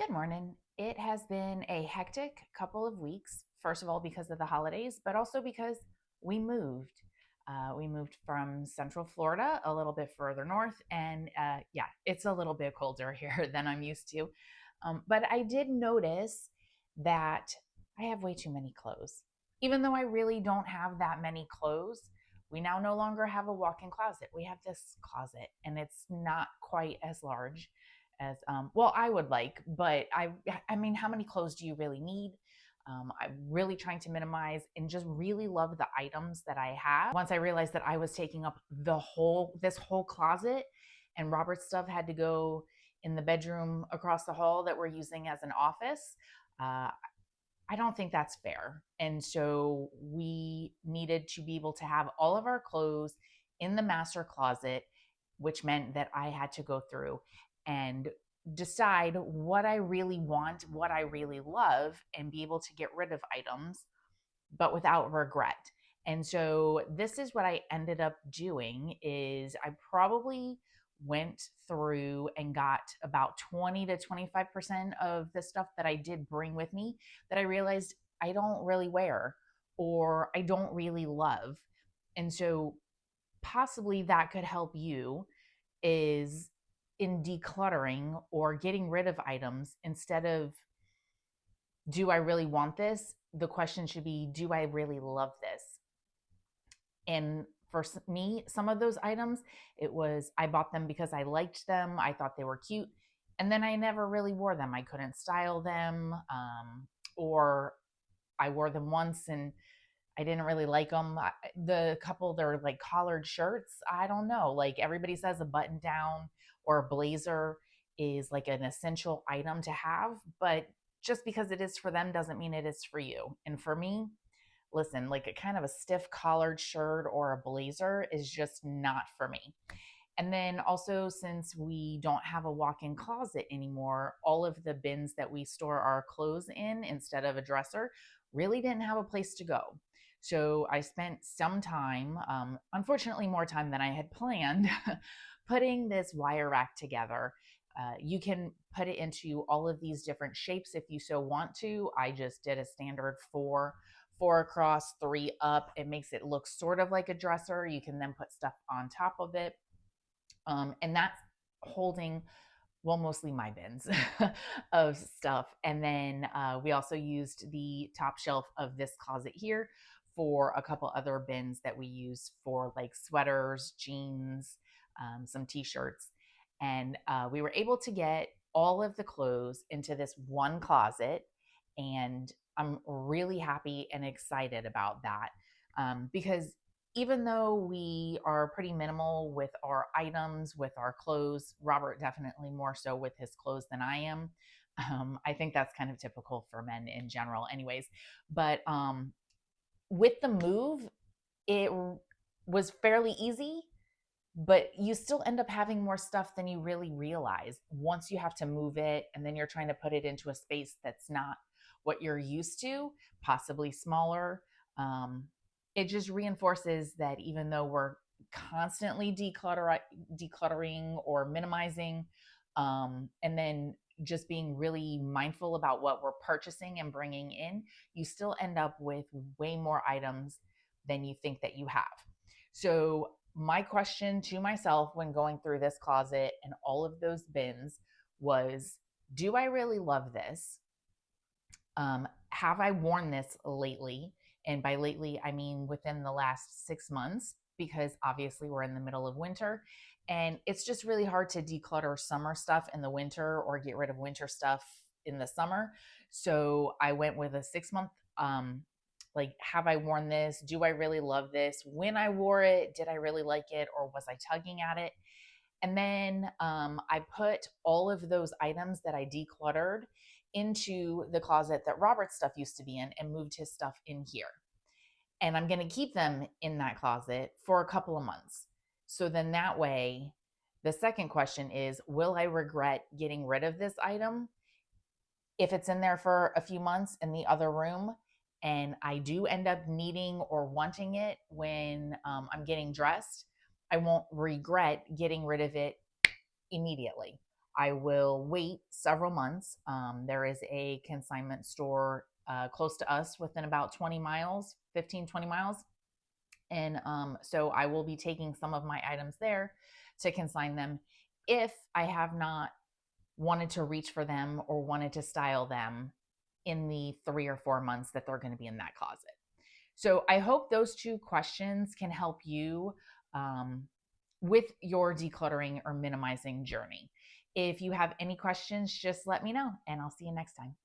Good morning. It has been a hectic couple of weeks, first of all, because of the holidays, but also because we moved. We moved from Central Florida a little bit further north, and yeah, it's a little bit colder here than I'm used to. But I did notice that I have way too many clothes. Even though I really don't have that many clothes, we now no longer have a walk in closet. We have this closet, and it's not quite as large as well I would like, but I mean, how many clothes do you really need? I'm really trying to minimize and just really love the items that I have. Once I realized that I was taking up this whole closet, and Robert's stuff had to go in the bedroom across the hall that we're using as an office. uh, I don't think that's fair. And so we needed to be able to have all of our clothes in the master closet, which meant that I had to go through and decide what I really want, what I really love, and be able to get rid of items, but without regret. And so this is what I ended up doing is I probably went through and got about 20 to 25% of the stuff that I did bring with me that I realized I don't really wear or I don't really love. And so possibly that could help you is in decluttering or getting rid of items. Instead of do I really want this, the question should be, do I really love this? And for me, some of those items, it was I bought them because I liked them, I thought they were cute, and then I never really wore them. I couldn't style them, or I wore them once and I didn't really like them. The couple, they're like collared shirts. I don't know. Like everybody says, a button down or a blazer is like an essential item to have, but just because it is for them doesn't mean it is for you. And for me, listen, like a kind of a stiff collared shirt or a blazer is just not for me. And then also, since we don't have a walk in closet anymore, all of the bins that we store our clothes in instead of a dresser really didn't have a place to go. So I spent some time, unfortunately, more time than I had planned, putting this wire rack together. You can put it into all of these different shapes if you so want to. I just did a standard four across, three up. It makes it look sort of like a dresser. You can then put stuff on top of it. And that's holding, well, mostly my bins of stuff. And then we also used the top shelf of this closet here for a couple other bins that we use for like sweaters, jeans, some t-shirts. And we were able to get all of the clothes into this one closet. And I'm really happy and excited about that, because even though we are pretty minimal with our items, with our clothes, Robert definitely more so with his clothes than I am. I think that's kind of typical for men in general, anyways. But with the move, it was fairly easy, but you still end up having more stuff than you really realize once you have to move it and then you're trying to put it into a space that's not what you're used to, possibly smaller. It just reinforces that even though we're constantly decluttering or minimizing, and then just being really mindful about what we're purchasing and bringing in, you still end up with way more items than you think that you have. So my question to myself when going through this closet and all of those bins was, do I really love this? Have I worn this lately? And by lately, I mean within the last 6 months, because obviously we're in the middle of winter and it's just really hard to declutter summer stuff in the winter or get rid of winter stuff in the summer. So I went with a 6 month, like, have I worn this? Do I really love this? When I wore it, did I really like it or was I tugging at it? And then I put all of those items that I decluttered into the closet that Robert's stuff used to be in and moved his stuff in here. And I'm going to keep them in that closet for a couple of months. So then that way, the second question is, will I regret getting rid of this item if it's in there for a few months in the other room and I do end up needing or wanting it when I'm getting dressed? I won't regret getting rid of it immediately. I will wait several months. There is a consignment store close to us within about 20 miles, 15, 20 miles. And so I will be taking some of my items there to consign them if I have not wanted to reach for them or wanted to style them in the 3 or 4 months that they're going to be in that closet. So I hope those two questions can help you with your decluttering or minimizing journey. If you have any questions, just let me know and I'll see you next time.